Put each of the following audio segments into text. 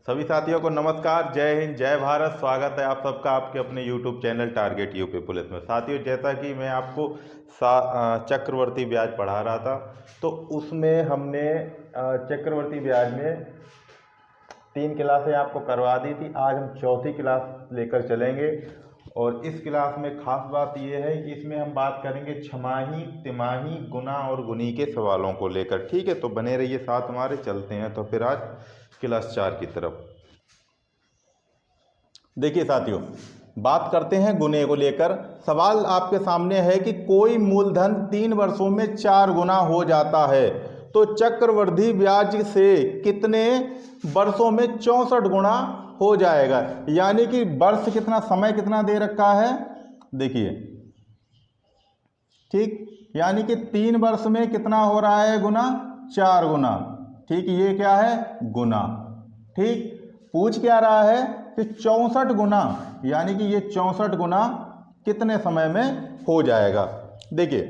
सभी साथियों को नमस्कार, जय हिंद, जय भारत। स्वागत है आप सबका आपके अपने YouTube channel target UP police में। साथियों, जैसा कि मैं आपको चक्रवर्ती ब्याज पढ़ा रहा था, तो उसमें हमने चक्रवर्ती ब्याज में 3 क्लासें आपको करवा दी थी। आज हम चौथी क्लास लेकर चलेंगे और इस क्लास में खास बात यह है कि इसमें हम बात करेंगे छमाही, तिमाही, गुना और गुनी के सवालों को लेकर। ठीक है, तो बने रहिए साथ हमारे। चलते हैं तो फिर आज क्लास 4 की तरफ। देखिए साथियों, बात करते हैं गुने को लेकर। सवाल आपके सामने है कि कोई मूलधन 3 वर्षों में 4 गुना हो जाता है, तो चक्रवृद्धि ब्याज से कितने वर्षों में 64 गुना हो जाएगा। यानी कि वर्ष कितना, समय कितना दे रखा है, देखिए। ठीक, यानी कि 3 वर्ष में कितना हो रहा है गुना, 4 गुना। ठीक, ये क्या है, गुना। ठीक, पूछ क्या रहा है कि 64 गुना, यानी कि ये 64 गुना कितने समय में हो जाएगा। देखिए,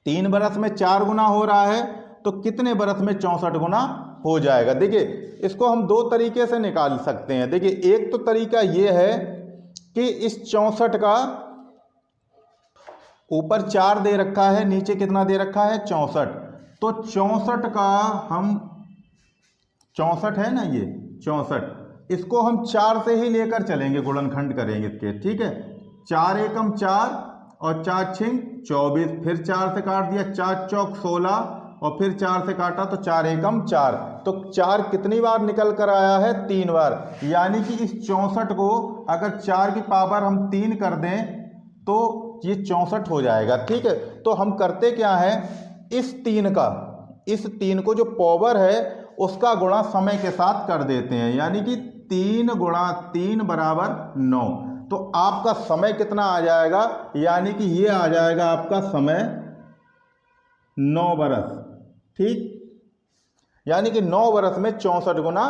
3 बरस में 4 गुना हो रहा है, तो कितने बरस में 64 गुना हो जाएगा। देखिए, इसको हम 2 तरीके से निकाल सकते हैं। देखिए, एक तो तरीका ये है कि इस 64 का ऊपर 4 दे रखा है, नीचे कितना दे रखा है, 64। तो 64 का हम 64 है ना, ये 64, इसको हम 4 से ही लेकर चलेंगे, गुणनखंड करेंगे इसके। ठीक है, 4 एकम 4 और 4 छिंग 24, फिर 4 से काट दिया, 4 चौक 16 और फिर 4 से काटा तो 4 एकम 4। तो 4 कितनी बार निकल कर आया है, 3 बार। यानी कि इस 64 को अगर 4 की पावर हम 3 कर दें तो ये 64 हो जाएगा। ठीक है, तो हम करते क्या है, इस 3 को जो पावर है उसका गुणा समय के साथ कर देते हैं। यानी कि 3 गुणा 3 बराबर 9। तो आपका समय कितना आ जाएगा, यानी कि ये आ जाएगा आपका समय 9 बरस। ठीक, यानी कि 9 बरस में 64 गुना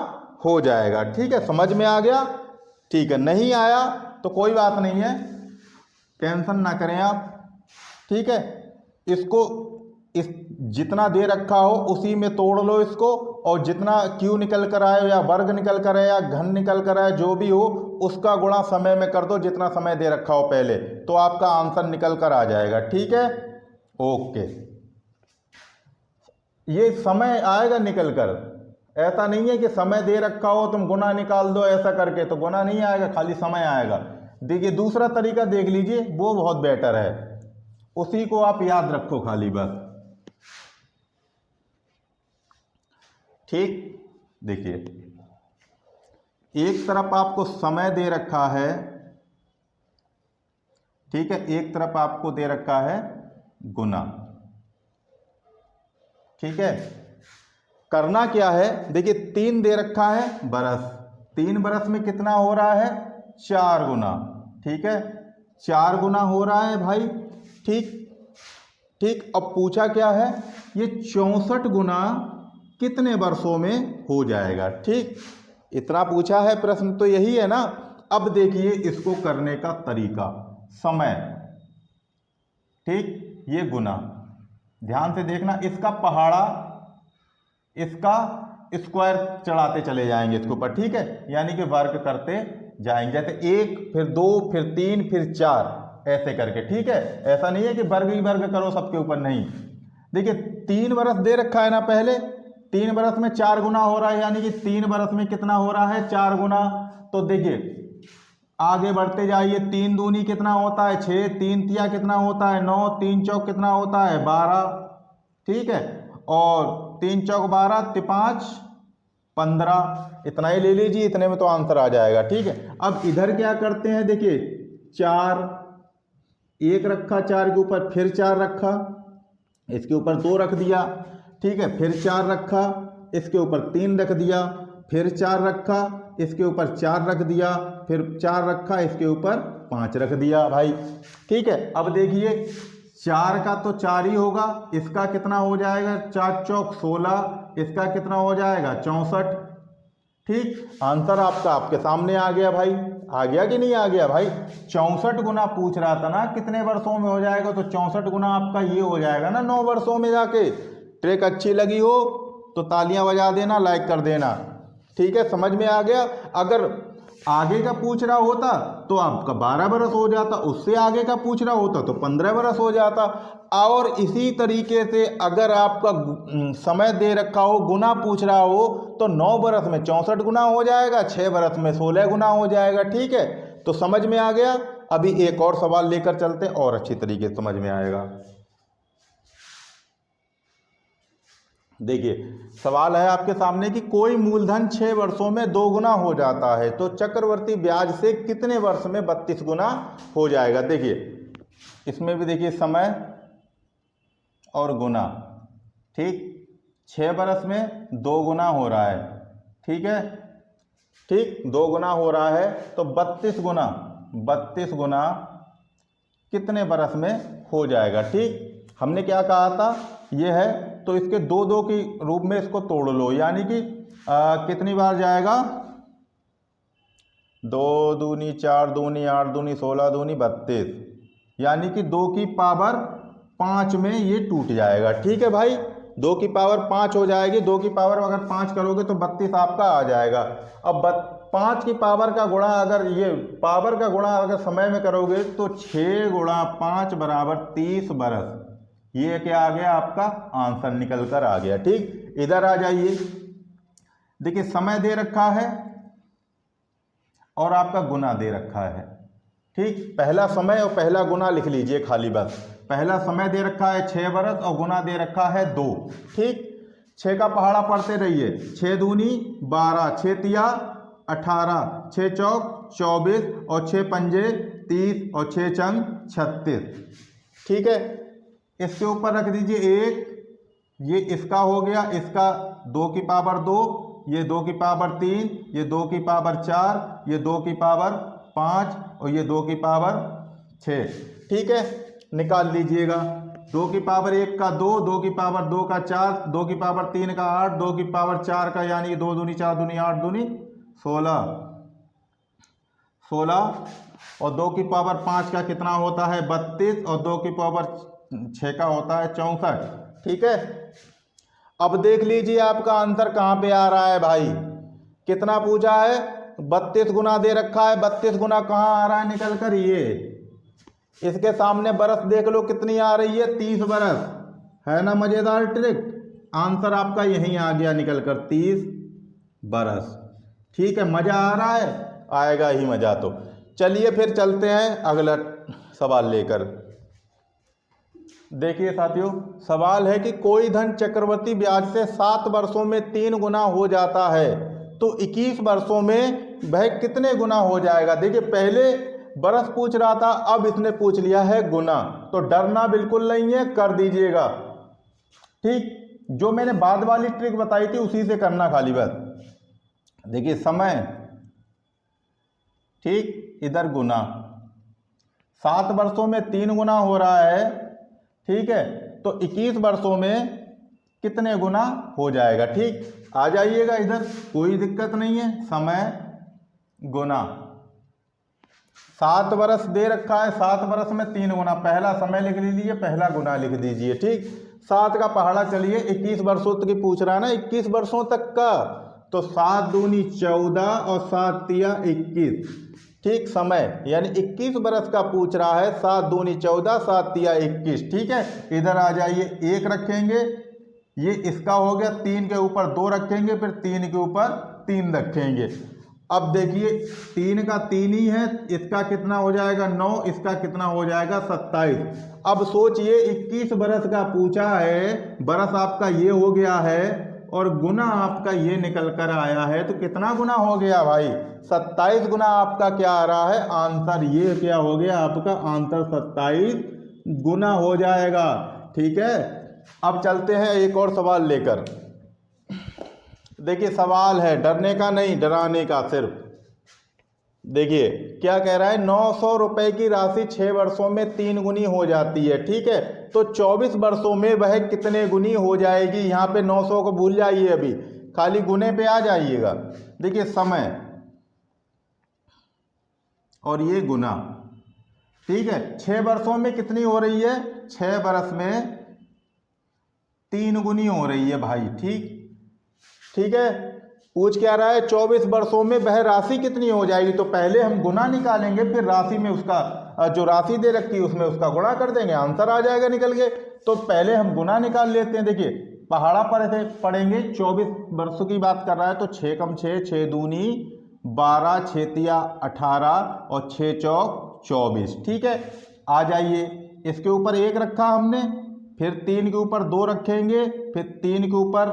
हो जाएगा। ठीक है, समझ में आ गया। ठीक है, नहीं आया तो कोई बात नहीं है, टेंशन ना करें आप। ठीक है, इसको इस जितना दे रखा हो उसी में तोड़ लो इसको, और जितना क्यू निकल कर आए या वर्ग निकल कर आए या घन निकल कर आए, जो भी हो उसका गुणा समय में कर दो, जितना समय दे रखा हो पहले, तो आपका आंसर निकल कर आ जाएगा। ठीक है, ओके। ये समय आएगा निकल कर, ऐसा नहीं है कि समय दे रखा हो तुम गुना निकाल दो ऐसा करके, तो गुना नहीं आएगा, खाली समय आएगा। देखिए, दूसरा तरीका देख लीजिए, वो बहुत बेटर है, उसी को आप याद रखो खाली बस। ठीक, देखिए, एक तरफ आपको समय दे रखा है, ठीक है, एक तरफ आपको दे रखा है गुना। ठीक है, करना क्या है, देखिए 3 दे रखा है बरस, 3 बरस में कितना हो रहा है, 4 गुना। ठीक है, 4 गुना हो रहा है भाई। ठीक ठीक, अब पूछा क्या है, ये 64 गुना कितने वर्षों में हो जाएगा। ठीक, इतना पूछा है प्रश्न, तो यही है ना। अब देखिए इसको करने का तरीका, समय, ठीक, ये गुना, ध्यान से देखना, इसका पहाड़ा, इसका स्क्वायर चढ़ाते चले जाएंगे इसके ऊपर। ठीक है, यानी कि वर्ग करते जाएंगे, जैसे 1 फिर 2 फिर 3 फिर 4 ऐसे करके। ठीक है, ऐसा नहीं है कि वर्ग ही वर्ग करो सबके ऊपर, नहीं। देखिए, 3 बरस दे रखा है ना पहले, 3 बरस में 4 गुना हो रहा है, यानी कि 3 बरस में कितना हो रहा है, 4 गुना। तो देखिए आगे बढ़ते जाइए, 3 दूनी कितना होता है, 6, 3 तिया कितना होता है, 9, 3 चौक कितना होता है, 12। ठीक है, और 3 चौक 12, 5 15, इतना ही ले लीजिए, इतने में तो आंसर आ जाएगा। ठीक है, अब इधर क्या करते हैं, देखिए 4, 1 रखा, 4 के ऊपर फिर 4 रखा, इसके ऊपर 2 रख दिया। ठीक है, फिर 4 रखा, इसके ऊपर 3 रख दिया, फिर 4 रखा, इसके ऊपर 4 रख दिया, फिर 4 रखा, इसके ऊपर 5 रख दिया भाई। ठीक है, अब देखिए 4 का तो 4 ही होगा, इसका कितना हो जाएगा, 4 चौक 16, इसका कितना हो जाएगा, 64। ठीक, आंसर आपका आपके सामने आ गया भाई। आ गया कि नहीं आ गया भाई, 64 गुना पूछ रहा था ना कितने वर्षों में हो जाएगा, तो 64 गुना आपका ये हो जाएगा ना 9 वर्षों में जाके। ट्रिक अच्छी लगी हो तो तालियां बजा देना, लाइक कर देना। ठीक है, समझ में आ गया। अगर आगे का पूछ रहा होता तो आपका 12 बरस हो जाता, उससे आगे का पूछ रहा होता तो 15 बरस हो जाता। और इसी तरीके से अगर आपका समय दे रखा हो, गुना पूछ रहा हो, तो 9 बरस में 64 गुना हो जाएगा, 6 बरस में 16 गुना हो जाएगा। ठीक है, तो समझ में आ गया। अभी एक और सवाल लेकर चलते हैं और अच्छी तरीके से समझ में आएगा। देखिए, सवाल है आपके सामने कि कोई मूलधन 6 वर्षों में 2 गुना हो जाता है, तो चक्रवर्ती ब्याज से कितने वर्ष में 32 गुना हो जाएगा। देखिए, इसमें भी देखिए समय और गुना, ठीक, 6 बरस में 2 गुना हो रहा है, ठीक है, ठीक, 2 गुना हो रहा है, तो 32 गुना कितने बरस में हो जाएगा। ठीक, हमने क्या कहा था, ये है, तो इसके 2 के रूप में इसको तोड़ लो, यानी कि कितनी बार जाएगा, 2 दूनी 4 दूनी 8 दूनी 16 दूनी 32, यानी कि 2 की पावर 5 में ये टूट जाएगा। ठीक है भाई, 2 की पावर 5 हो जाएगी, 2 की पावर अगर 5 करोगे तो 32 आपका आ जाएगा। अब 5 की पावर का गुणा, अगर ये पावर का गुणा अगर समय में करोगे तो 6 गुणा 5 बराबर 30 बरस, ये क्या आ गया, आपका आंसर निकल कर आ गया। ठीक, इधर आ जाइए। देखिए, समय दे रखा है और आपका गुना दे रखा है। ठीक, पहला समय और पहला गुना लिख लीजिए खाली बस। पहला समय दे रखा है 6 बरस और गुना दे रखा है 2। ठीक, 6 का पहाड़ा पढ़ते रहिए, 6 दूनी 12, 6 तिया 18, 6 चौक 24 और 6 पंजे 30 और 6 चंग 36। ठीक है, इसके ऊपर रख दीजिए 1, ये इसका हो गया, इसका 2 की पावर 2, ये 2 की पावर 3, ये 2 की पावर 4, ये 2 की पावर 5 और ये 2 की पावर 6। ठीक है, निकाल लीजिएगा। 2 की पावर 1 का 2, 2 की पावर 2 का 4, 2 की पावर 3 का 8, 2 की पावर 4 का, यानी 2 दूनी 4 दूनी 8 दूनी 16 और 2 की पावर 5 का कितना होता है, 32 और 2 की पावर 6 का होता है 64। ठीक है, अब देख लीजिए आपका आंसर कहाँ पे आ रहा है भाई। कितना पूछा है, 32 गुना दे रखा है, 32 गुना कहाँ आ रहा है निकल कर, ये इसके सामने बरस देख लो कितनी आ रही है, 30 बरस, है ना मजेदार ट्रिक। आंसर आपका यहीं आ गया निकल कर, 30 बरस। ठीक है, मजा आ रहा है, आएगा ही मजा। तो चलिए फिर चलते हैं अगला सवाल लेकर। देखिए साथियों, सवाल है कि कोई धन चक्रवर्ती ब्याज से 7 वर्षों में 3 गुना हो जाता है, तो 21 वर्षों में वह कितने गुना हो जाएगा। देखिए, पहले बरस पूछ रहा था, अब इसने पूछ लिया है गुना, तो डरना बिल्कुल नहीं है, कर दीजिएगा। ठीक, जो मैंने बाद वाली ट्रिक बताई थी उसी से करना खाली बस। देखिए, समय, ठीक, इधर गुना, 7 वर्षों में 3 गुना हो रहा है, ठीक है, तो 21 वर्षों में कितने गुना हो जाएगा। ठीक, आ जाइएगा इधर, कोई दिक्कत नहीं है। समय गुना, 7 वर्ष दे रखा है, 7 वर्ष में 3 गुना, पहला समय लिख लीजिए, पहला गुना लिख दीजिए। ठीक, 7 का पहाड़ा चलिए, 21 वर्षों तक की पूछ रहा है ना, 21 वर्षों तक का, तो 7 दूनी 14 और 7 तिया 21। ठीक, समय यानी 21 बरस का पूछ रहा है, 7 दूनी 14, 7 तिया 21। ठीक है, इधर आ जाइए, 1 रखेंगे, ये इसका हो गया, 3 के ऊपर 2 रखेंगे, फिर 3 के ऊपर 3 रखेंगे। अब देखिए, 3 का 3 ही है, इसका कितना हो जाएगा 9, इसका कितना हो जाएगा 27। अब सोचिए, 21 बरस का पूछा है, बरस आपका ये हो गया है और गुना आपका ये निकल कर आया है, तो कितना गुना हो गया भाई, 27 गुना आपका क्या आ रहा है आंसर, ये क्या हो गया आपका आंसर 27 गुना हो जाएगा। ठीक है, अब चलते हैं एक और सवाल लेकर। देखिए, सवाल है डरने का नहीं, डराने का सिर्फ। देखिए क्या कह रहा है, 900 रुपए की राशि 6 वर्षों में 3 गुनी हो जाती है। ठीक है, तो 24 वर्षों में वह कितने गुनी हो जाएगी। यहाँ पे 900 को भूल जाइए, अभी खाली गुने पे आ जाइएगा। देखिए, समय और ये गुना, ठीक है, 6 वर्षों में कितनी हो रही है, 6 वर्ष में 3 गुनी हो रही है भाई। ठीक, ठीक है, पूछ क्या रहा है 24 वर्षों में वह राशि कितनी हो जाएगी। तो पहले हम गुना निकालेंगे, फिर राशि में उसका जो राशि दे रखी है उसमें उसका गुणा कर देंगे, आंसर आ जाएगा निकल के। तो पहले हम गुना निकाल लेते हैं। देखिए पहाड़ा पर थे पढ़ेंगे, 24 वर्षों की बात कर रहा है तो 6 कम 6, 6 दूनी 12, 6 तिया 18 और 6 चौक 24। ठीक है, आ जाइए। इसके ऊपर 1 रखा हमने, फिर 3 के ऊपर 2 रखेंगे, फिर 3 के ऊपर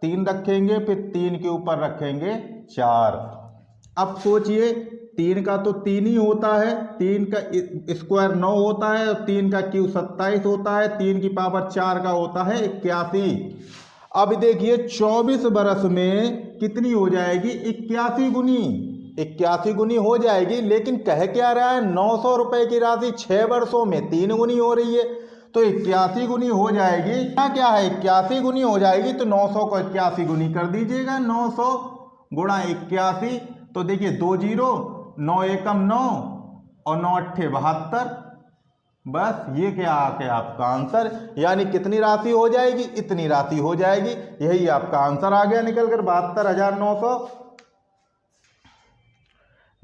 3 रखेंगे, फिर 3 के ऊपर रखेंगे 4। अब सोचिए 3 का तो 3 ही होता है, 3 का स्क्वायर 9 होता है और 3 का क्यूब 27 होता है, 3 की पावर 4 का होता है 81। अब देखिए 24 बरस में कितनी हो जाएगी 81 गुनी, 81 गुनी हो जाएगी। लेकिन कह क्या रहा है 900 रुपए की राशि 6 वर्षों में 3 गुनी हो रही है, तो 81 गुनी हो जाएगी। क्या है 81 गुनी हो जाएगी, तो 900 को 81 गुनी कर दीजिएगा, 900 गुणा 81। तो देखिए 2 जीरो, 9 एकम 9 और 9 अट्ठे 72। बस ये क्या आके आपका आंसर, यानी कितनी राशि हो जाएगी, इतनी राशि हो जाएगी। यही आपका आंसर आ गया निकल कर 72,900।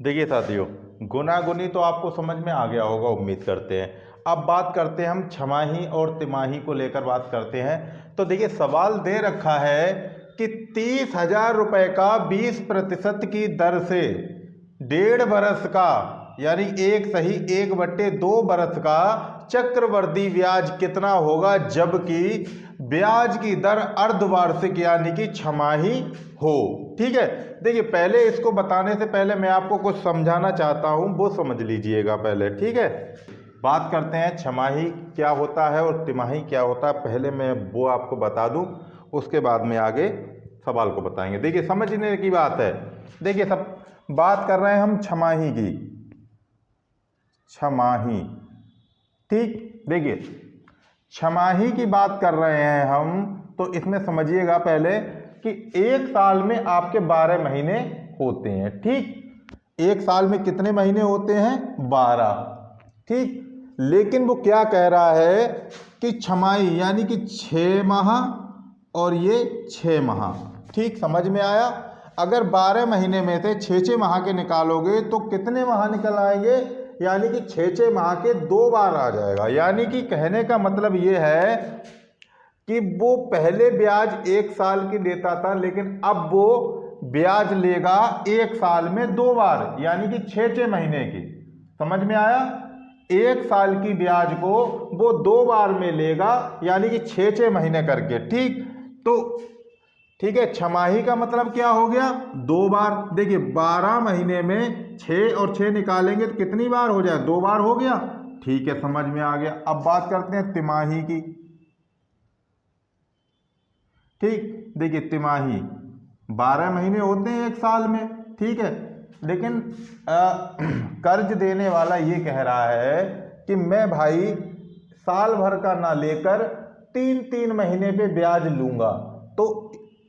देखिए साथियों गुना गुनी तो आपको समझ में आ गया होगा, उम्मीद करते हैं। अब बात करते हैं हम छमाही और तिमाही को लेकर बात करते हैं। तो देखिए सवाल दे रखा है कि 30,000 रुपये का 20% की दर से 1.5 बरस का, यानी 1/2 बरस का चक्रवृद्धि ब्याज कितना होगा, जबकि ब्याज की दर अर्धवार्षिक यानी कि छमाही हो। ठीक है, देखिए पहले इसको बताने से पहले मैं आपको कुछ समझाना चाहता हूं, वो समझ लीजिएगा पहले। ठीक है, बात करते हैं छमाही क्या होता है और तिमाही क्या होता है। पहले मैं वो आपको बता दूं, उसके बाद में आगे सवाल को बताएंगे। देखिए समझने की बात है। देखिए सब बात कर रहे हैं हम छमाही की, छमाही। ठीक, देखिए छमाही की बात कर रहे हैं हम, तो इसमें समझिएगा पहले कि 1 साल में आपके 12 महीने होते हैं। ठीक, 1 साल में कितने महीने होते हैं, 12। ठीक, लेकिन वो क्या कह रहा है कि छमाही यानी कि 6 माह और ये 6 माह। ठीक, समझ में आया। अगर 12 महीने में से 6 माह के निकालोगे तो कितने माह निकल आएंगे, यानी कि 6 माह के 2 बार आ जाएगा। यानी कि कहने का मतलब ये है कि वो पहले ब्याज 1 साल की लेता था, लेकिन अब वो ब्याज लेगा 1 साल में 2 बार, यानी कि 6 महीने की। समझ में आया, 1 साल की ब्याज को वो 2 बार में लेगा, यानी कि 6 महीने करके। ठीक, तो ठीक है, छमाही का मतलब क्या हो गया, 2 बार। देखिए 12 महीने में 6 और 6 निकालेंगे तो कितनी बार हो जाए, 2 बार हो गया। ठीक है, समझ में आ गया। अब बात करते हैं तिमाही की। ठीक, देखिए तिमाही 12 महीने होते हैं 1 साल में। ठीक है, लेकिन कर्ज देने वाला ये कह रहा है कि मैं भाई साल भर का ना लेकर 3-3 महीने पे ब्याज लूंगा। तो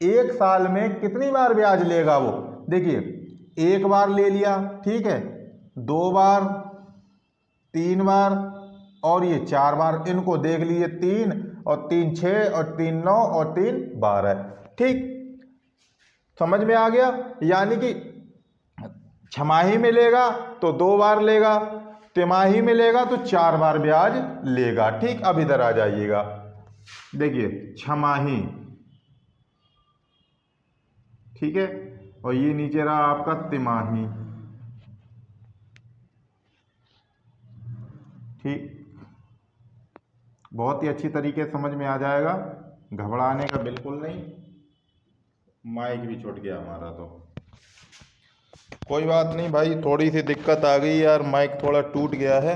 1 साल में कितनी बार ब्याज लेगा वो, देखिए 1 बार ले लिया, ठीक है, 2 बार, 3 बार और ये 4 बार। इनको देख लीजिए, 3 और 3 6 और 3 9 और 3 12। ठीक, समझ में आ गया। यानी कि छमाही में लेगा तो 2 बार लेगा, तिमाही में लेगा तो 4 बार ब्याज लेगा। ठीक, अब इधर आ जाइएगा। देखिए छमाही, ठीक है, और ये नीचे रहा आपका तिमाही। ठीक, बहुत ही अच्छी तरीके से समझ में आ जाएगा, घबराने का बिल्कुल नहीं। माइक भी छूट गया हमारा, तो कोई बात नहीं भाई, थोड़ी सी दिक्कत आ गई यार, माइक थोड़ा टूट गया है।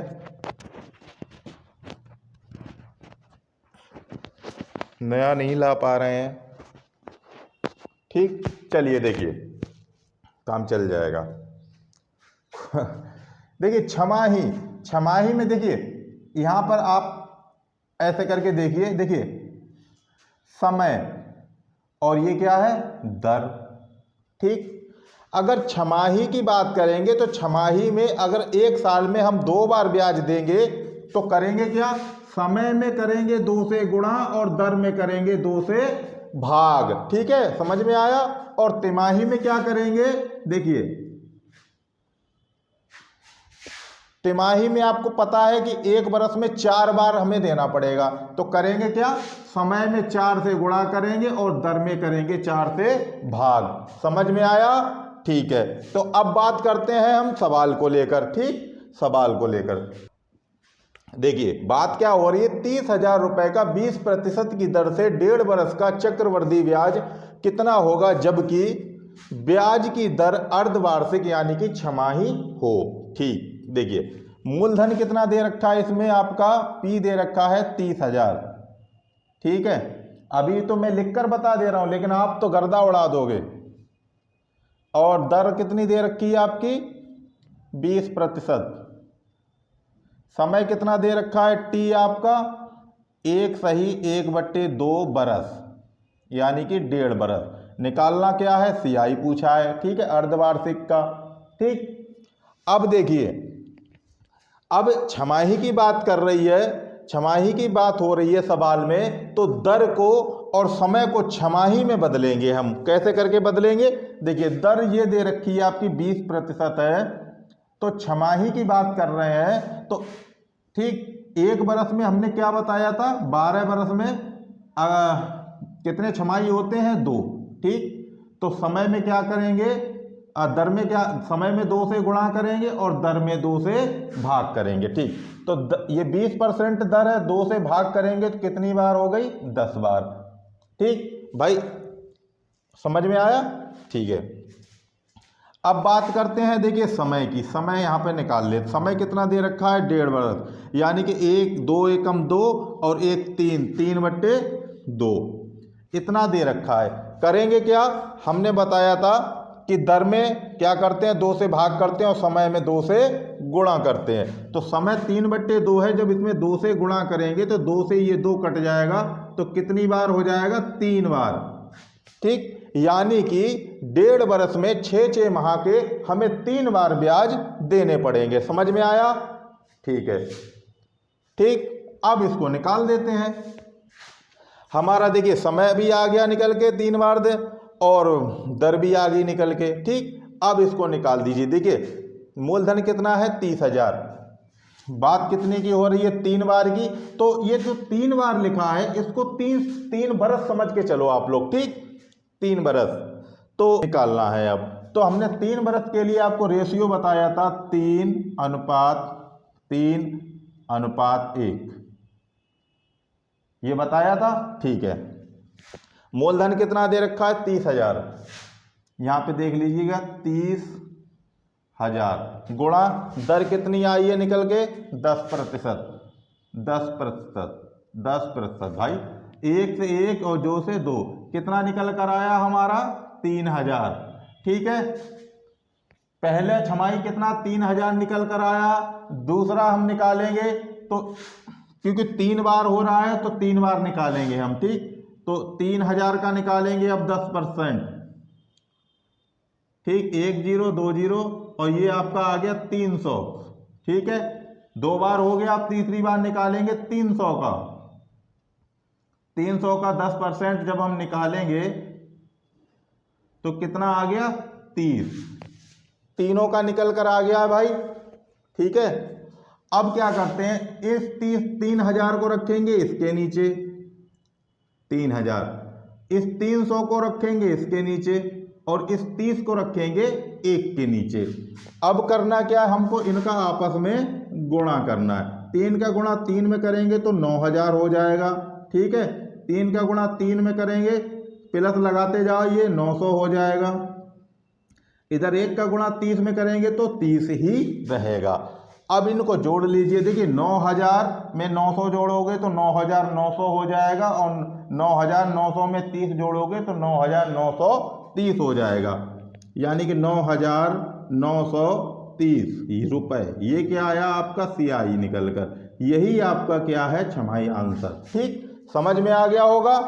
नया नहीं ला पा रहे हैं। ठीक, चलिए देखिए काम चल जाएगा। देखिए छमाही, छमाही में देखिए यहाँ पर आप ऐसे करके देखिए, देखिए समय और ये क्या है, दर। ठीक, अगर छमाही की बात करेंगे तो छमाही में अगर 1 साल में हम 2 बार ब्याज देंगे तो करेंगे क्या, समय में करेंगे 2 से गुणा और दर में करेंगे 2 से भाग। ठीक है, समझ में आया। और तिमाही में क्या करेंगे, देखिए तिमाही में आपको पता है कि एक बरस में 4 बार हमें देना पड़ेगा, तो करेंगे क्या, समय में 4 से गुणा करेंगे और दर में करेंगे 4 से भाग। समझ में आया। ठीक है, तो अब बात करते हैं हम सवाल को लेकर। ठीक, सवाल को लेकर देखिए बात क्या हो रही है। 30,000 रुपए का 20% की दर से 1.5 बरस का चक्रवृद्धि ब्याज कितना होगा जबकि ब्याज की दर अर्धवार्षिक यानी कि छमाही हो। ठीक, देखिए मूलधन कितना दे रखा है इसमें, आपका P दे रखा है 30,000। ठीक है, अभी तो मैं लिखकर बता दे रहा हूं लेकिन आप तो गर्दा उड़ा दोगे। और दर कितनी दे रखी है आपकी 20%। समय कितना दे रखा है T आपका 1 = 1/2 बरस यानी कि 1.5 बरस। निकालना क्या है, CI पूछा है। ठीक है, अर्धवार्षिक का। ठीक, अब देखिए अब छमाही की बात कर रही है, छमाही की बात हो रही है सवाल में, तो दर को और समय को छमाही में बदलेंगे हम। कैसे करके बदलेंगे, देखिए दर ये दे रखी है आपकी 20% है, तो छमाही की बात कर रहे हैं। तो ठीक, 1 बरस में हमने क्या बताया था, 12 बरस में कितने छमाही होते हैं, 2। ठीक, तो समय में क्या करेंगे, दर में क्या, समय में 2 से गुणा करेंगे और दर में 2 से भाग करेंगे। ठीक, तो ये 20% दर है, 2 से भाग करेंगे तो कितनी बार हो गई, 10 बार। ठीक भाई, समझ में आया। ठीक है, अब बात करते हैं देखिए समय की। समय यहाँ पे निकाल ले, समय कितना दे रखा है 1.5 बरस यानी कि 1 2 एकम 2 और 1 3 3/2 इतना दे रखा है। करेंगे क्या, हमने बताया था कि दर में क्या करते हैं, 2 से भाग करते हैं और समय में 2 से गुणा करते हैं। तो समय 3/2 है, जब इसमें 2 से गुणा करेंगे तो 2 से ये 2 कट जाएगा, तो कितनी बार हो जाएगा, 3 बार। ठीक, यानी कि 1.5 बरस में 6 माह के हमें 3 बार ब्याज देने पड़ेंगे। समझ में आया। ठीक है, ठीक, अब इसको निकाल देते हैं। हमारा देखिए समय भी आ गया निकल के 3 बार दे और दर भी आ गई निकल के। ठीक, अब इसको निकाल दीजिए। देखिए मूलधन कितना है 30,000, बात कितने की हो रही है, 3 बार की। तो ये जो 3 बार लिखा है इसको 3 बरस समझ के चलो आप लोग। ठीक, 3 बरस तो निकालना है। अब तो हमने 3 बरस के लिए आपको रेशियो बताया था 3:1 ये बताया था। ठीक है, मूलधन कितना दे रखा है 30,000, यहाँ पे देख लीजिएगा 30,000 गुणा दर कितनी आई है निकल के 10%। 10% भाई, 1 से 1 और 2 से 2 कितना निकल कर आया हमारा 3,000। ठीक है, पहले छमाही कितना 3,000 निकल कर आया, दूसरा हम निकालेंगे तो क्योंकि 3 बार हो रहा है तो 3 बार निकालेंगे हम। ठीक, तो 3,000 का निकालेंगे अब 10%। ठीक, 1 0 2 0 और ये आपका आ गया 300। ठीक है, 2 बार हो गया, आप तीसरी बार निकालेंगे 300 का। 300 का 10% जब हम निकालेंगे तो कितना आ गया 30। तीनों का निकल कर आ गया है भाई। ठीक है, अब क्या करते हैं, इस 3,000 को रखेंगे इसके नीचे 3,000, इस 300 को रखेंगे इसके नीचे और इस 30 को रखेंगे 1 के नीचे। अब करना क्या है, हमको इनका आपस में गुणा करना है। 3 का गुणा 3 में करेंगे तो 9,000 हो जाएगा। ठीक है, 3 का गुणा 3 में करेंगे, प्लस लगाते जाओ, ये 900 हो जाएगा। इधर 1 का गुणा 30 में करेंगे तो 30 ही रहेगा। अब इनको जोड़ लीजिए। देखिए 9,000 में 900 जोड़ोगे तो 9,900 हो जाएगा और 9,900 में 30 जोड़ोगे तो 9,930 हो जाएगा, यानी कि 9,930 रुपए। ये क्या आया आपका CI निकल कर, यही आपका क्या है छमाही आंसर। ठीक, समझ में आ गया होगा।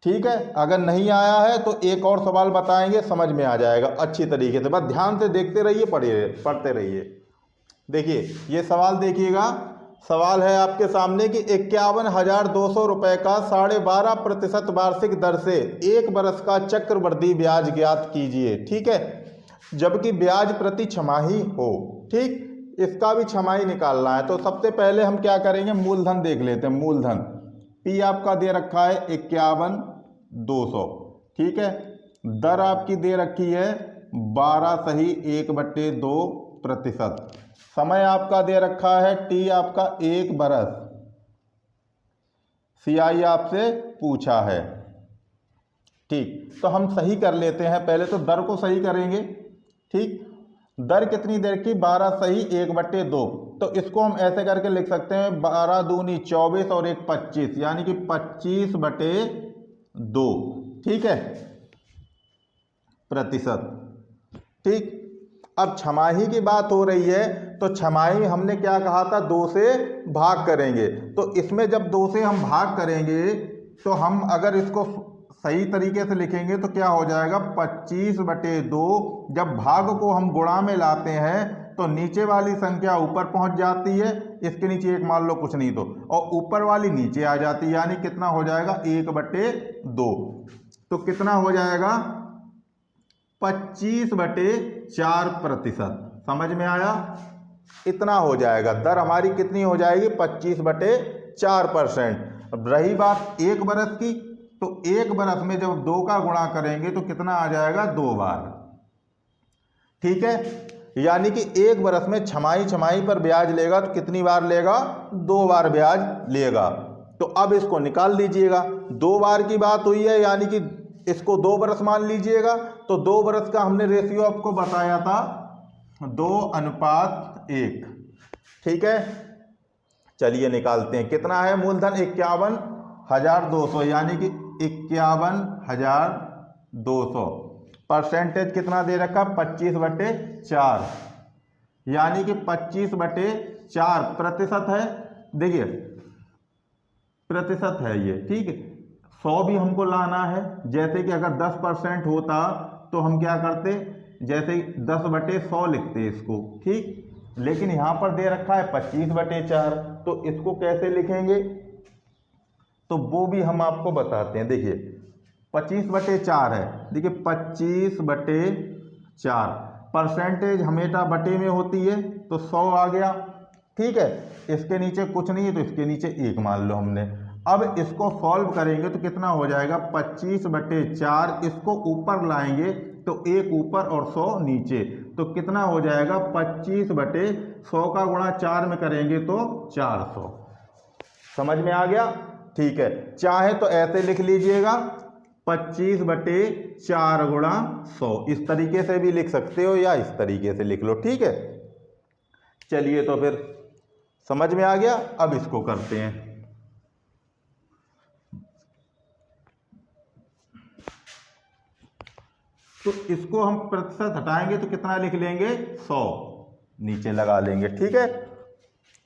ठीक है, अगर नहीं आया है तो एक और सवाल बताएंगे, समझ में आ जाएगा अच्छी तरीके से। बस ध्यान से देखते रहिए, पढ़ते रहिए। देखिए ये सवाल देखिएगा, सवाल है आपके सामने कि 51,200 रुपये का 12.5% वार्षिक दर से 1 बरस का चक्रवृद्धि ब्याज ज्ञात कीजिए। ठीक है, जबकि ब्याज प्रति छमाही हो। ठीक, इसका भी छमाही निकालना है। तो सबसे पहले हम क्या करेंगे, मूलधन देख लेते हैं। मूलधन पी आपका दे रखा है 51,200। ठीक है, दर आपकी दे रखी है 12/1/2%। समय आपका दे रखा है टी आपका 1 बरस। सीआई आपसे पूछा है। ठीक, तो हम सही कर लेते हैं। पहले तो दर को सही करेंगे। ठीक, दर कितनी देर की, 12 सही 1/2। तो इसको हम ऐसे करके लिख सकते हैं 12 दूनी 24 और 1 25, यानी कि 25/2। ठीक है, प्रतिशत। ठीक, अब छमाही की बात हो रही है तो छमाही हमने क्या कहा था, 2 से भाग करेंगे। तो इसमें जब 2 से हम भाग करेंगे तो हम अगर इसको सही तरीके से लिखेंगे तो क्या हो जाएगा, 25/2। जब भाग को हम गुणा में लाते हैं तो नीचे वाली संख्या ऊपर पहुंच जाती है, इसके नीचे 1 मान लो, कुछ नहीं तो, और ऊपर वाली नीचे आ जाती है, यानी कितना हो जाएगा 1/2। तो कितना हो जाएगा 25/4%। समझ में आया, इतना हो जाएगा। दर हमारी कितनी हो जाएगी, 25/4%। अब रही बात 1 बरस की, तो 1 बरस में जब 2 का गुणा करेंगे तो कितना आ जाएगा, 2 बार। ठीक है, यानी कि 1 बरस में छमाही पर ब्याज लेगा तो कितनी बार लेगा, 2 बार ब्याज लेगा। तो अब इसको निकाल लीजिएगा। 2 बार की बात हुई है, यानी कि इसको 2 बरस मान लीजिएगा। तो 2 बरस का हमने रेशियो आपको बताया था 2:1। ठीक है, चलिए निकालते हैं। कितना है मूलधन, 51,200, यानी कि 51,200। परसेंटेज कितना दे रखा, 25/4, यानी कि 25/4 प्रतिशत है। देखिए प्रतिशत है ये। ठीक है, 100 भी हमको लाना है। जैसे कि अगर 10% होता तो हम क्या करते, जैसे 10/100 लिखते इसको। ठीक, लेकिन यहाँ पर दे रखा है 25/4, तो इसको कैसे लिखेंगे तो वो भी हम आपको बताते हैं। देखिए 25/4 है। देखिए 25/4 परसेंटेज हमेशा बटे में होती है, तो 100 आ गया। ठीक है, इसके नीचे कुछ नहीं है तो इसके नीचे 1 मान लो हमने। अब इसको सॉल्व करेंगे तो कितना हो जाएगा, 25/4। इसको ऊपर लाएंगे तो 1 ऊपर और 100 नीचे, तो कितना हो जाएगा, 25/100 का गुणा 4 में करेंगे तो 400। समझ में आ गया। ठीक है, चाहे तो ऐसे लिख लीजिएगा 25/4 गुणा 100, इस तरीके से भी लिख सकते हो या इस तरीके से लिख लो। ठीक है, चलिए तो फिर समझ में आ गया। अब इसको करते हैं। तो इसको हम प्रतिशत हटाएंगे तो कितना लिख लेंगे, 100 नीचे लगा लेंगे। ठीक है,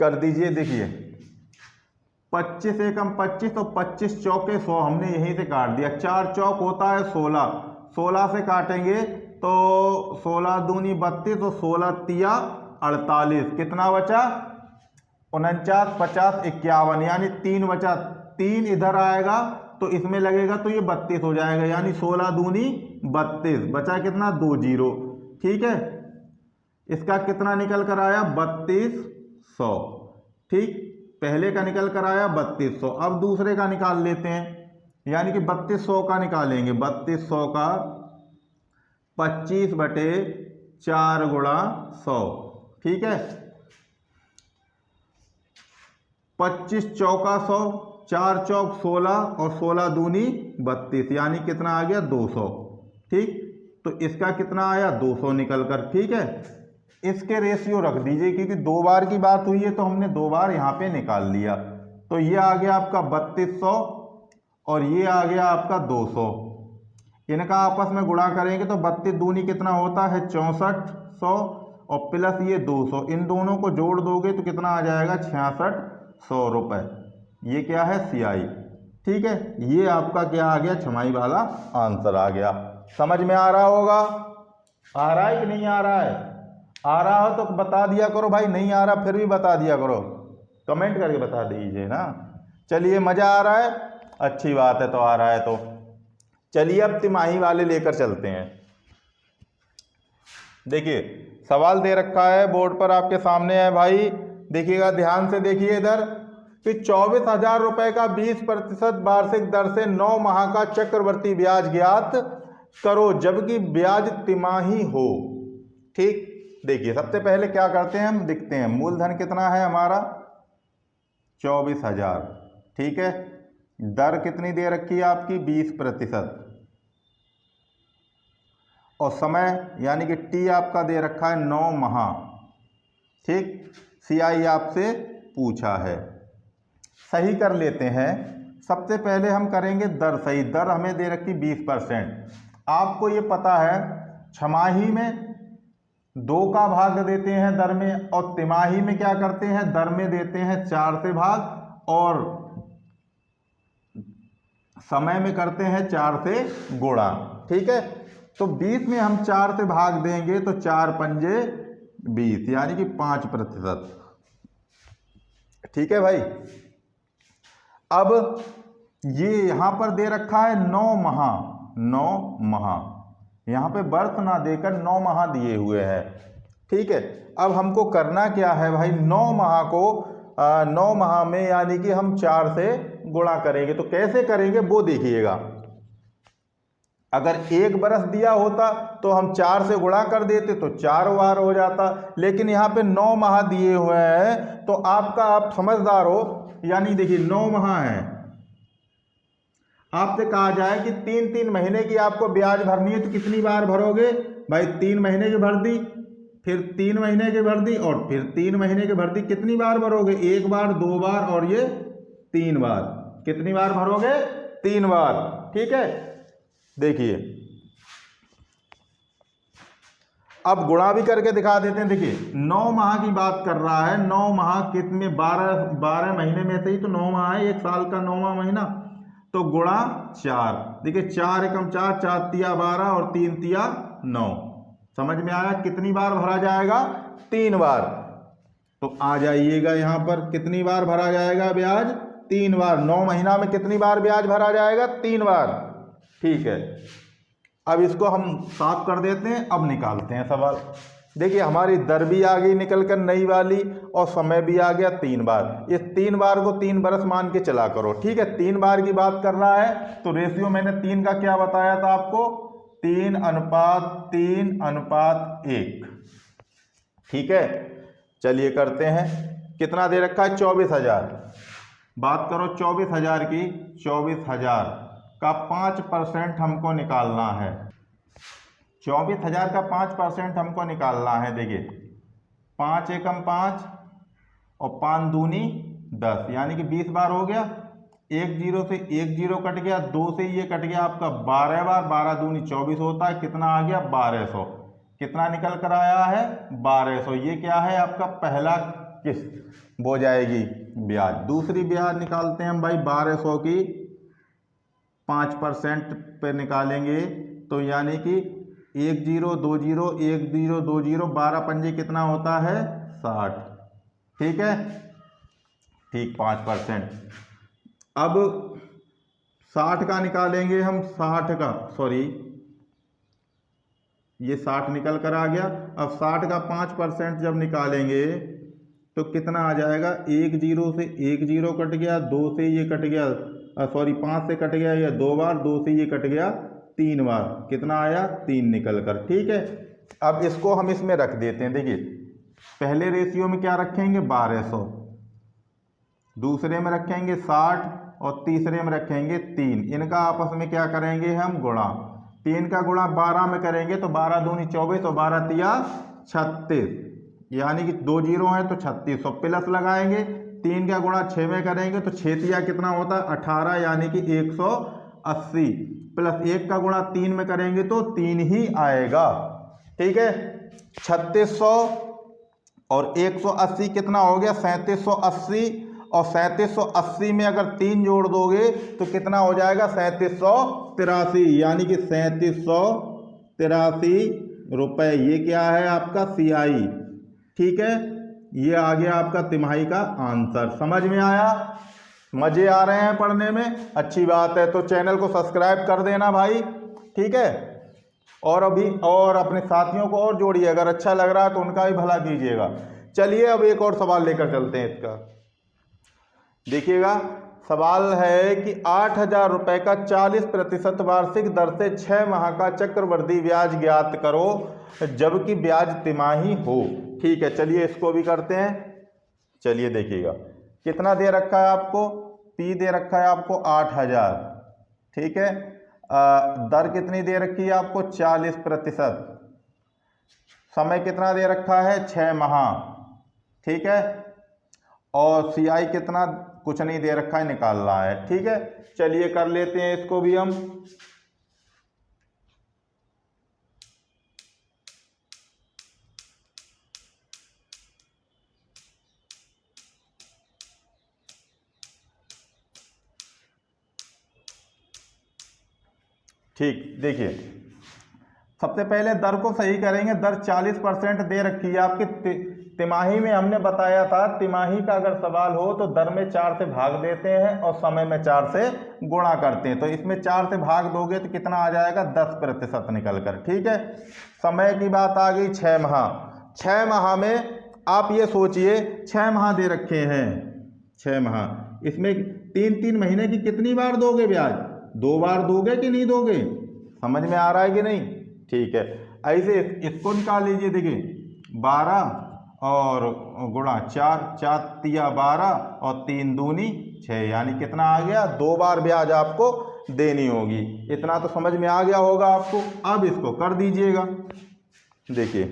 कर दीजिए। देखिए 25 एकम 25, तो 25 चौके 100 हमने यहीं से काट दिया। 4 चौक होता है 16, 16 से काटेंगे तो 16 दूनी 32, तो 16 तिया 48, कितना बचा 49, 50, 51, यानी 3 बचा। 3 इधर आएगा तो इसमें लगेगा तो ये 32 हो जाएगा, यानी 16 दूनी 32, बचा कितना 2 जीरो। ठीक है, इसका कितना निकल कर आया, 3200। ठीक, पहले का निकल कर आया 3200। अब दूसरे का निकाल लेते हैं, यानी कि 3200 का निकालेंगे। 3200 का 25/4 गुणा 100। ठीक है, 25 चौका 100, 4 चौक 16 और 16 दूनी 32, यानी कितना आ गया 200। ठीक, तो इसका कितना आया 200 निकल कर। ठीक है, इसके रेशियो रख दीजिए, क्योंकि 2 बार की बात हुई है तो हमने 2 बार यहाँ पे निकाल लिया। तो ये आ गया आपका 3200 और ये आ गया आपका 200। इनका आपस में गुणा करेंगे तो 32 दूनी कितना होता है 6400 और प्लस ये 200, इन दोनों को जोड़ दोगे तो कितना आ जाएगा 6600 रुपये। ये क्या है, CI। ठीक है, ये आपका क्या आ गया, छमाही वाला आंसर आ गया। समझ में आ रहा होगा, आ रहा है कि नहीं आ रहा है? आ रहा हो तो बता दिया करो भाई, नहीं आ रहा फिर भी बता दिया करो। कमेंट करके बता दीजिए ना। चलिए, मज़ा आ रहा है, अच्छी बात है, तो आ रहा है तो चलिए अब तिमाही वाले लेकर चलते हैं। देखिए सवाल दे रखा है बोर्ड पर आपके सामने है भाई, देखिएगा ध्यान से, देखिए इधर कि 24,000 रुपए का 20% वार्षिक दर से 9 माह का चक्रवर्ती ब्याज ज्ञात करो जबकि ब्याज तिमाही हो। ठीक, देखिए सबसे पहले क्या करते हैं हम, दिखते हैं मूलधन कितना है हमारा 24,000, ठीक है, दर कितनी दे रखी है आपकी 20%, और समय यानी कि टी आपका दे रखा है 9 माह। ठीक, सीआई आपसे पूछा है, सही कर लेते हैं। सबसे पहले हम करेंगे दर सही, दर हमें दे रखी 20%। आपको ये पता है छमाही में 2 का भाग देते हैं दर में, और तिमाही में क्या करते हैं, दर में देते हैं 4 से भाग, और समय में करते हैं 4 से गुणा। ठीक है, तो 20 में हम 4 से भाग देंगे तो 4 पंजे 20 यानी कि 5%। ठीक है भाई, अब ये यहां पर दे रखा है 9 माह, 9 माह, यहां पे वर्ष ना देकर 9 माह दिए हुए हैं। ठीक है, अब हमको करना क्या है भाई, 9 माह को 9 माह में यानी कि हम 4 से गुणा करेंगे। तो कैसे करेंगे वो देखिएगा, अगर 1 बरस दिया होता तो हम 4 से गुणा कर देते तो 4 बार हो जाता, लेकिन यहाँ पे 9 माह दिए हुए हैं तो आपका, आप समझदार हो, यानी देखिए 9 माह है, आपसे कहा जाए कि 3-3 महीने की आपको ब्याज भरनी है तो कितनी बार भरोगे भाई, 3 महीने की भर दी, फिर 3 महीने की भर दी, और फिर 3 महीने की भर दी, कितनी बार भरोगे, 1 बार, 2 बार और ये 3 बार, कितनी बार भरोगे, 3 बार। ठीक है, देखिए अब गुणा भी करके दिखा देते हैं। देखिए 9 माह की बात कर रहा है, 9 माह कितने, 12 महीने में से ही तो 9 माह है, 1 साल का 9वां महीना, तो गुणा 4। देखिए 4 एकम 4, 4 तिया 12 और 3 तिया 9। समझ में आया, कितनी बार भरा जाएगा, 3 बार। तो आ जाइएगा यहां पर, कितनी बार भरा जाएगा ब्याज, 3 बार। 9 महीना में कितनी बार ब्याज भरा जाएगा, 3 बार। ठीक है, अब इसको हम साफ कर देते हैं, अब निकालते हैं सवाल। देखिए हमारी दर भी आ गई निकल कर नई वाली, और समय भी आ गया 3 बार। इस 3 बार को 3 बरस मान के चला करो। ठीक है, 3 बार की बात कर रहा है तो रेशियो मैंने 3 का क्या बताया था आपको, 3:3:1। ठीक है, चलिए करते हैं, कितना दे रखा है 24,000, बात करो 24,000 की, 24,000 का 5% हमको निकालना है। 24,000 का 5% हमको निकालना है। देखिए 5 एकम 5 और 5 दूनी 10 यानी कि 20 बार हो गया। 1 जीरो से 1 जीरो कट गया, 2 से ये कट गया आपका 12 बार, 12 दूनी 24 होता है, कितना आ गया 1200। कितना निकल कर आया है 1200। ये क्या है आपका पहला किस्त, वो जाएगी ब्याज। दूसरी ब्याज निकालते हैं हम भाई 1200 की 5% पे निकालेंगे, तो यानी कि 1 जीरो 2 जीरो 1 जीरो 2 जीरो 12 पंजे कितना होता है 60। ठीक है, ठीक 5%। अब 60 का निकालेंगे हम, 60 का, सॉरी ये 60 निकल कर आ गया। अब 60 का 5% जब निकालेंगे तो कितना आ जाएगा, 1 जीरो से 1 जीरो कट गया, 2 से ये कट गया, सॉरी 5 से कट गया या 2 बार, 2 से ये कट गया 3 बार, कितना आया 3 निकल कर। ठीक है, अब इसको हम इसमें रख देते हैं। देखिए पहले रेशियो में क्या रखेंगे 1200, दूसरे में रखेंगे 60 और तीसरे में रखेंगे 3। इनका आपस में क्या करेंगे हम गुणा, 3 का गुणा 12 में करेंगे तो 12 दूनी 24 और 12 तिया 36, यानी कि 2 जीरो हैं तो 36। प्लस लगाएंगे, 3 का गुणा 6 में करेंगे तो 6 तिया कितना होता है 18, यानी कि 180, प्लस 1 का गुणा 3 में करेंगे तो 3 ही आएगा। ठीक है, 3600 और 180 कितना हो गया 3780, और 3780 में अगर 3 जोड़ दोगे तो कितना हो जाएगा 3783, यानी कि 3783 रुपये। ये क्या है आपका CI। ठीक है, ये आ गया आपका तिमाही का आंसर। समझ में आया? मजे आ रहे हैं पढ़ने में? अच्छी बात है। तो चैनल को सब्सक्राइब कर देना भाई, ठीक है। और अपने साथियों को और जोड़िए, अगर अच्छा लग रहा है तो उनका भी भला कीजिएगा। चलिए अब एक और सवाल लेकर चलते हैं इसका। देखिएगा, सवाल है कि 8,000 रुपये का 40% वार्षिक दर से 6 माह का चक्रवृद्धि ब्याज ज्ञात करो जबकि ब्याज तिमाही हो। ठीक है, चलिए इसको भी करते हैं। चलिए देखिएगा, कितना दे रखा है आपको, P दे रखा है आपको 8,000, ठीक है। दर कितनी दे रखी है आपको, 40%। समय कितना दे रखा है, 6 माह, ठीक है। और CI कितना, कुछ नहीं दे रखा है, निकालना है, ठीक है। चलिए कर लेते हैं इसको भी हम। ठीक, देखिए सबसे पहले दर को सही करेंगे। दर 40% दे रखी है आपकी। तिमाही में हमने बताया था, तिमाही का अगर सवाल हो तो दर में 4 से भाग देते हैं और समय में 4 से गुणा करते हैं। तो इसमें 4 से भाग दोगे तो कितना आ जाएगा, 10% निकल कर, ठीक है। समय की बात आ गई, 6 माह। 6 माह में आप ये सोचिए, 6 माह दे रखे हैं, 6 माह, इसमें 3-3 महीने की कितनी बार दोगे ब्याज, 2 बार दोगे कि नहीं दोगे? समझ में आ रहा है कि नहीं? ठीक है, ऐसे इसको निकाल लीजिए। देखिए 12 और गुणा 4, 4 तिया 12 और 3 दूनी 6, यानी कितना आ गया, 2 बार ब्याज आपको देनी होगी। इतना तो समझ में आ गया होगा आपको। अब इसको कर दीजिएगा। देखिए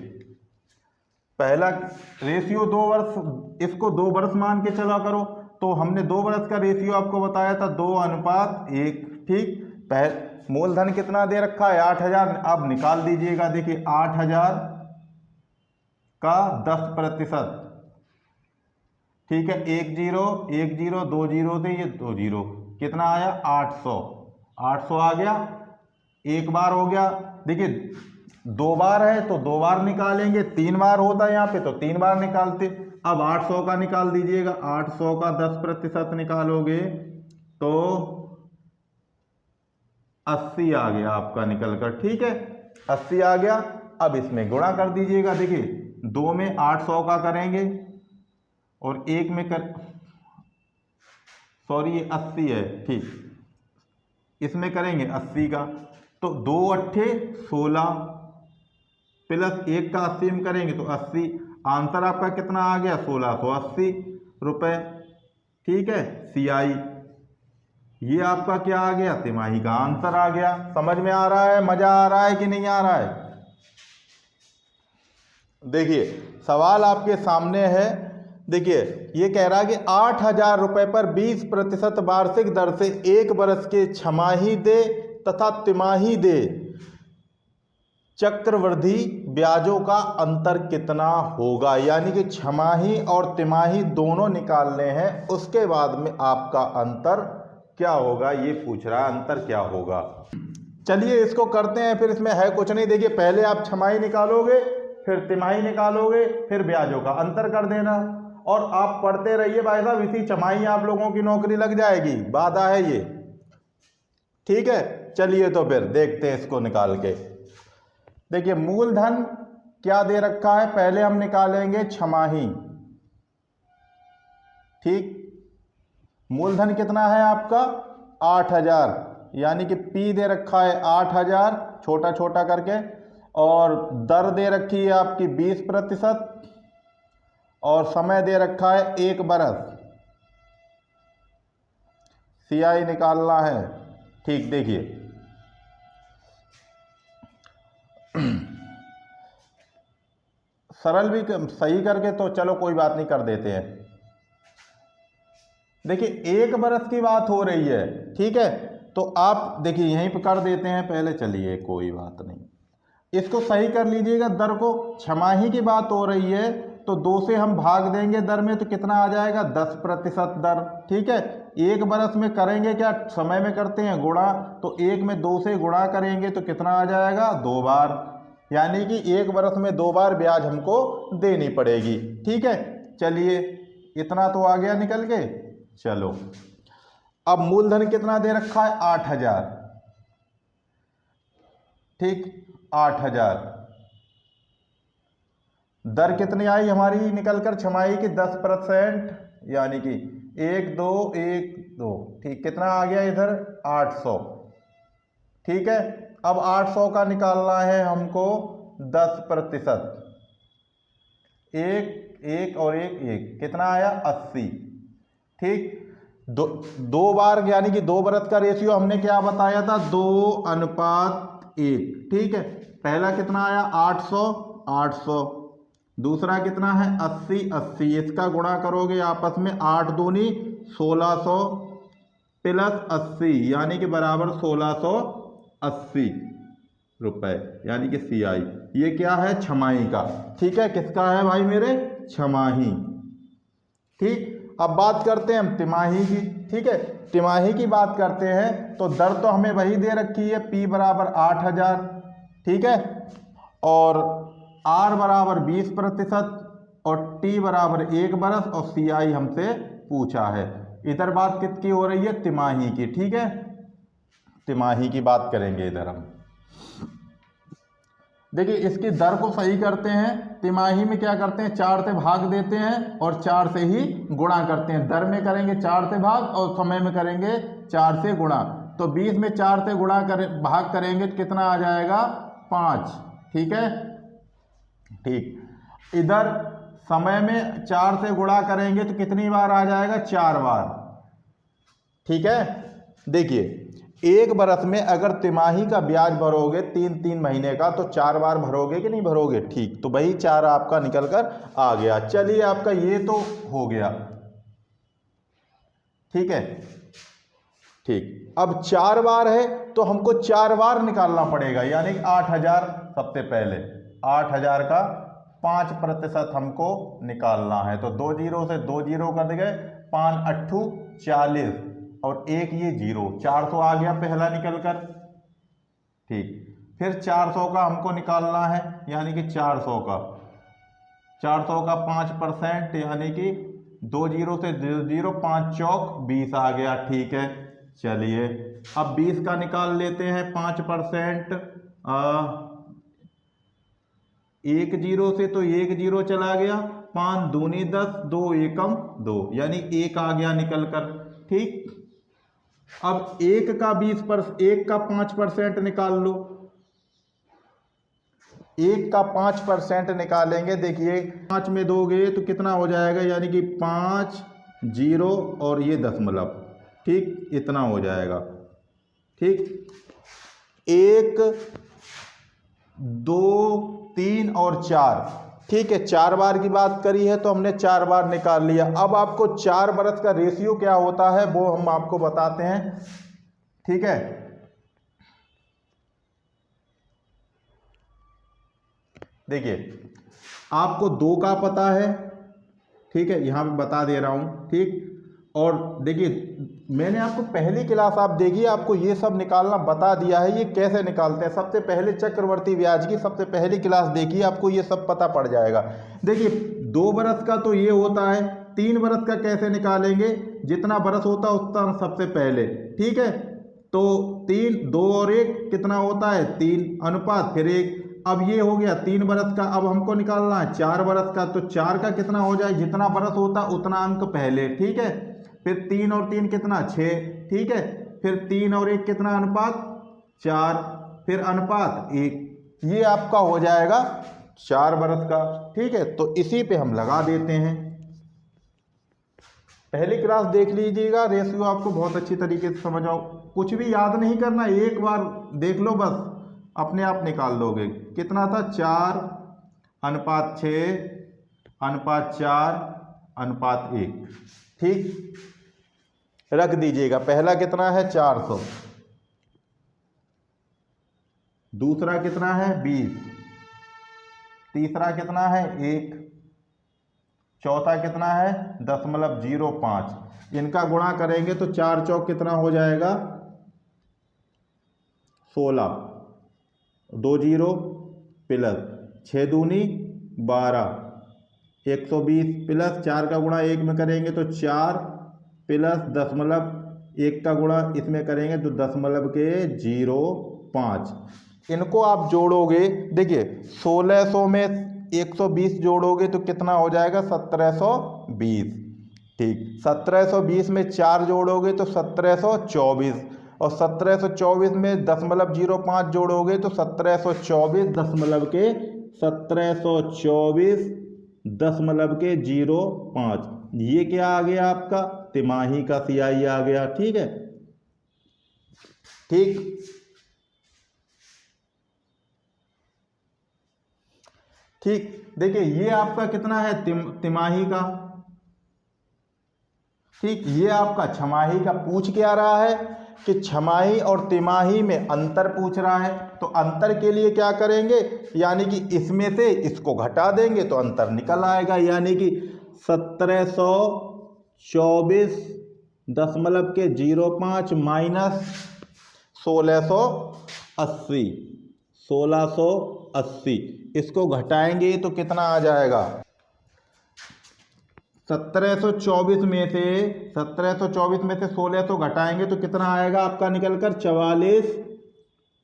पहला रेशियो 2 वर्ष, इसको 2 वर्ष मान के चला करो। तो हमने 2 वर्ष का रेशियो आपको बताया था, 2:1, ठीक। मूलधन कितना दे रखा है, 8,000। अब निकाल दीजिएगा। देखिए 8,000 का 10%, ठीक है। 1 0 1 0 2 0 से ये 2 0, कितना आया, 800। 800 आ गया, एक बार हो गया। देखिए 2 बार है तो 2 बार निकालेंगे, 3 बार होता है यहाँ पे तो 3 बार निकालते। अब 800 का निकाल दीजिएगा। 800 का 10% निकालोगे तो 80 आ गया आपका निकल कर, ठीक है। 80 आ गया। अब इसमें गुणा कर दीजिएगा। देखिए 2 में 800 का करेंगे और 1 में ये 80 है, ठीक। इसमें करेंगे 80 का, तो 2 अट्ठे 16 प्लस 1 का 80 में करेंगे तो 80। आंसर आपका कितना आ गया, 1680 रुपये, ठीक है। CI ये आपका क्या आ गया, तिमाही का आंसर आ गया। समझ में आ रहा है, मजा आ रहा है कि नहीं आ रहा है? देखिए सवाल आपके सामने है। देखिए ये कह रहा है कि 8,000 रुपये पर 20% वार्षिक दर से 1 वर्ष के छमाही दे तथा तिमाही दे चक्रवृद्धि ब्याजों का अंतर कितना होगा। यानी कि छमाही और तिमाही दोनों निकालने हैं, उसके बाद में आपका अंतर क्या होगा ये पूछ रहा है, अंतर क्या होगा। चलिए इसको करते हैं, फिर इसमें है कुछ नहीं। देखिए पहले आप छमाही निकालोगे, फिर तिमाही निकालोगे, फिर ब्याजों का अंतर कर देना और आप पढ़ते रहिए भाई साहब। इसी छमाही आप लोगों की नौकरी लग जाएगी, वादा है ये, ठीक है। चलिए तो फिर देखते हैं इसको निकाल के। देखिए मूलधन क्या दे रखा है, पहले हम निकालेंगे छमाही, ठीक। मूलधन कितना है आपका, 8,000, यानी कि P दे रखा है 8,000 छोटा छोटा करके, और दर दे रखी है आपकी 20% और समय दे रखा है 1 बरस। CI निकालना है, ठीक। देखिए सरल भी सही करके तो चलो कोई बात नहीं, कर देते हैं। देखिए 1 बरस की बात हो रही है, ठीक है। तो आप देखिए यहीं पर कर देते हैं पहले, चलिए कोई बात नहीं। इसको सही कर लीजिएगा। दर को छमाही की बात हो रही है तो 2 से हम भाग देंगे दर में, तो कितना आ जाएगा, 10% दर, ठीक है। 1 बरस में करेंगे क्या, समय में करते हैं गुणा, तो 1 में 2 से गुणा करेंगे तो कितना आ जाएगा, 2 बार। यानी कि 1 बरस में 2 बार ब्याज हमको देनी पड़ेगी, ठीक है। चलिए इतना तो आ गया निकल के। चलो अब मूलधन कितना दे रखा है 8,000, ठीक 8,000। दर कितनी आई हमारी निकल कर छमाही की 10%, यानी कि 1,2,1,2, ठीक कितना आ गया इधर 800, ठीक है। अब 800 का निकालना है हमको 10%, एक और एक कितना आया 80, ठीक। दो बार यानी कि 2 बरत का रेशियो हमने क्या बताया था 2:1, ठीक है। पहला कितना आया 800, दूसरा कितना है 80, इसका गुणा करोगे आपस में 8 दूनी 1600 प्लस 80 यानी कि बराबर 1680 रुपए, यानी कि CI। ये क्या है छमाही का, ठीक है। किसका है भाई मेरे छमाही, ठीक। अब बात करते हैं हम तिमाही की, ठीक है। तिमाही की बात करते हैं तो दर तो हमें वही दे रखी है, P बराबर 8,000, ठीक है, और R बराबर 20% और T बराबर 1 बरस और CI हमसे पूछा है। इधर बात किसकी हो रही है तिमाही की, ठीक है। तिमाही की बात करेंगे इधर हम। देखिए इसकी दर को सही करते हैं, तिमाही में क्या करते हैं 4 से भाग देते हैं और 4 से ही गुणा करते हैं। दर में करेंगे 4 से भाग और समय में करेंगे 4 से गुणा। तो 20 में 4 से गुणा भाग करेंगे तो कितना आ जाएगा 5, ठीक है, ठीक। इधर समय में 4 से गुणा करेंगे तो कितनी बार आ जाएगा 4 बार, ठीक है। देखिए 1 बरस में अगर तिमाही का ब्याज भरोगे 3 महीने का तो 4 बार भरोगे कि नहीं भरोगे, ठीक। तो वही 4 आपका निकल कर आ गया। चलिए आपका ये तो हो गया, ठीक है, ठीक। अब 4 बार है तो हमको 4 बार निकालना पड़ेगा, यानी 8,000। सबसे पहले 8,000 का 5% हमको निकालना है। तो 2 जीरो से 2 जीरो कर गए, 5 अट्ठू 40 और 1 ये 0, 400 आ गया पहला निकल कर, ठीक। फिर 400 का हमको निकालना है, यानी कि 400 का 5% यानी कि 2 जीरो से 2 जीरो, 5 चौक 20 आ गया, ठीक है। चलिए अब 20 का निकाल लेते हैं 5%, 1 जीरो से तो 1 जीरो चला गया, 5 दूनी 10, 2 एकम 2, यानी 1 आ गया निकल कर, ठीक। अब 1 का 5% निकाल लो, 1 का 5% निकालेंगे। देखिए 5 में दोगे तो कितना हो जाएगा, यानी कि 5 जीरो और ये दशमलव, ठीक, इतना हो जाएगा, ठीक। 1 2 3 और 4, ठीक है। 4 बार की बात करी है तो हमने 4 बार निकाल लिया। अब आपको 4 बरस का रेशियो क्या होता है वो हम आपको बताते हैं, ठीक है। देखिए आपको 2 का पता है, ठीक है, यहां पे बता दे रहा हूं, ठीक। और देखिए मैंने आपको पहली क्लास आप देखिए आपको ये सब निकालना बता दिया है, ये कैसे निकालते हैं। सबसे पहले चक्रवर्ती ब्याज की सबसे पहली क्लास देखिए, आपको ये सब पता पड़ जाएगा। देखिए 2 बरस का तो ये होता है, 3 बरस का कैसे निकालेंगे, जितना बरस होता है उतना सबसे पहले, ठीक है। तो 3 2 और 1 कितना होता है 3 अनुपात फिर 1। अब ये हो गया 3 बरस का। अब हमको निकालना है 4 बरस का, तो 4 का कितना हो जाए, जितना बरस होता उतना अंक पहले, ठीक है। फिर 3 और 3 कितना 6, ठीक है। फिर 3 और 1 कितना अनुपात 4, फिर अनुपात 1, ये आपका हो जाएगा 4 बरस का, ठीक है। तो इसी पे हम लगा देते हैं। पहली क्लास देख लीजिएगा, रेशियो आपको बहुत अच्छी तरीके से समझ आओ, कुछ भी याद नहीं करना, एक बार देख लो बस अपने आप निकाल लोगे। कितना था 4 अनुपात 6 अनुपात 4 अनुपात 1, ठीक। रख दीजिएगा। पहला कितना है 400, दूसरा कितना है 20, तीसरा कितना है 1, चौथा कितना है 0.05। इनका गुणा करेंगे तो 4 चौक कितना हो जाएगा 16, 2 जीरो प्लस 6 दूनी 12, 120 प्लस 4 का गुणा 1 में करेंगे तो 4 प्लस 1 का गुणा इसमें करेंगे तो 0.05। इनको आप जोड़ोगे, देखिए 1600 में 120 जोड़ोगे तो कितना हो जाएगा 1720। ठीक, 1720 में 4 जोड़ोगे तो 1724, और 1724 में 0.05 जोड़ोगे तो 1724.05। ये क्या आ गया आपका तिमाही का CI आ गया। ठीक है, ठीक, ठीक। देखिए ये आपका कितना है तिमाही का। ठीक, ये आपका छमाही का पूछ क्या रहा है कि छमाही और तिमाही में अंतर पूछ रहा है। तो अंतर के लिए क्या करेंगे, यानी कि इसमें से इसको घटा देंगे तो अंतर निकल आएगा, यानी कि 1724.05 माइनस 1680। इसको घटाएंगे तो कितना आ जाएगा, 1724 में से 1600 घटाएंगे तो कितना आएगा आपका निकलकर 44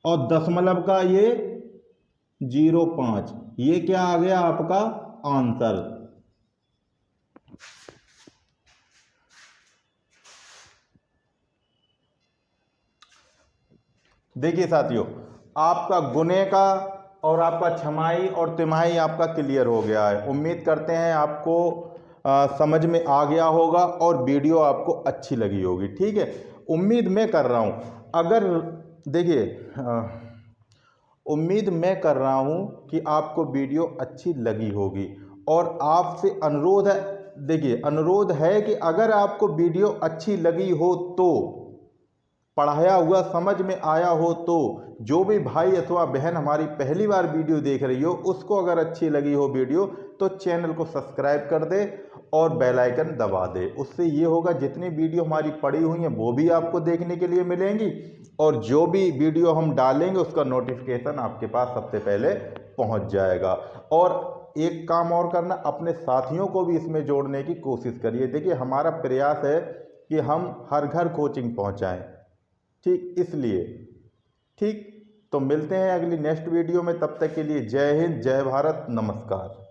और दशमलव का ये 0.5। ये क्या आ गया आपका आंसर। देखिए साथियों, आपका गुने का और आपका छमाही और तिमाही आपका क्लियर हो गया है। उम्मीद करते हैं आपको समझ में आ गया होगा और वीडियो आपको अच्छी लगी होगी। ठीक है, उम्मीद मैं कर रहा हूँ, अगर देखिए उम्मीद मैं कर रहा हूँ कि आपको वीडियो अच्छी लगी होगी, और आपसे अनुरोध है, देखिए अनुरोध है कि अगर आपको वीडियो अच्छी लगी हो तो, पढ़ाया हुआ समझ में आया हो तो, जो भी भाई अथवा बहन हमारी पहली बार वीडियो देख रही हो उसको अगर अच्छी लगी हो वीडियो तो चैनल को सब्सक्राइब कर दे और बेल आइकन दबा दे। उससे ये होगा जितनी वीडियो हमारी पड़ी हुई हैं वो भी आपको देखने के लिए मिलेंगी, और जो भी वीडियो हम डालेंगे उसका नोटिफिकेशन आपके पास सबसे पहले पहुंच जाएगा। और एक काम और करना, अपने साथियों को भी इसमें जोड़ने की कोशिश करिए। देखिए हमारा प्रयास है कि हम हर घर कोचिंग पहुंचाएं। ठीक, इसलिए ठीक, तो मिलते हैं अगली नेक्स्ट वीडियो में। तब तक के लिए जय हिंद, जय भारत, नमस्कार।